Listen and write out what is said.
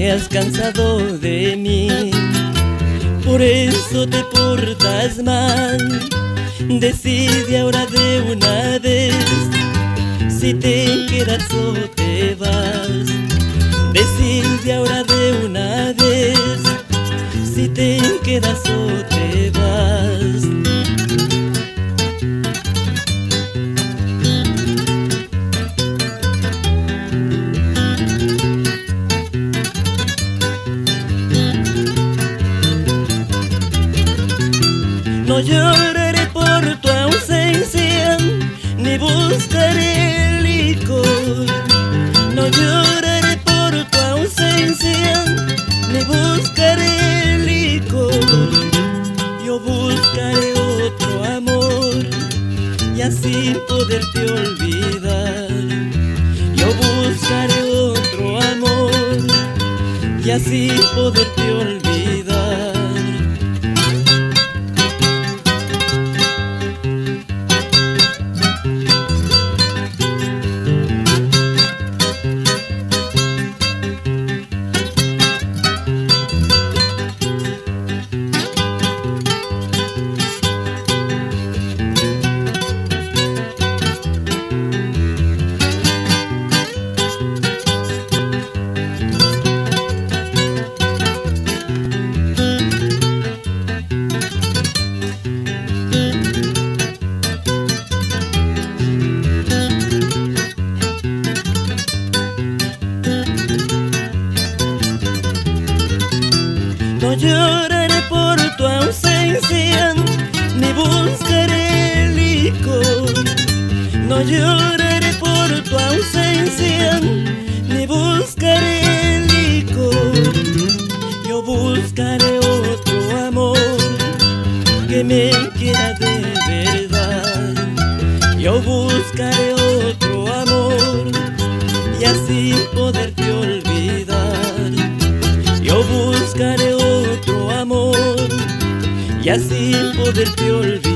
te has cansado de mí, por eso te portas mal. Decide ahora de una vez si te quedas o te vas. Decide ahora de una vez si te quedas o te vas. No lloraré por tu ausencia, ni buscaré licor. No lloraré por tu ausencia, ni buscaré licor. Yo buscaré otro amor y así poderte olvidar. Yo buscaré otro amor y así poderte olvidar. No lloraré por tu ausencia, ni buscaré licor. No lloraré por tu ausencia, ni buscaré licor. Yo buscaré otro amor que me quiera de verdad. Yo buscaré otro amor y así poderte olvidar. Yo buscaré otro amor y así poderte olvidar.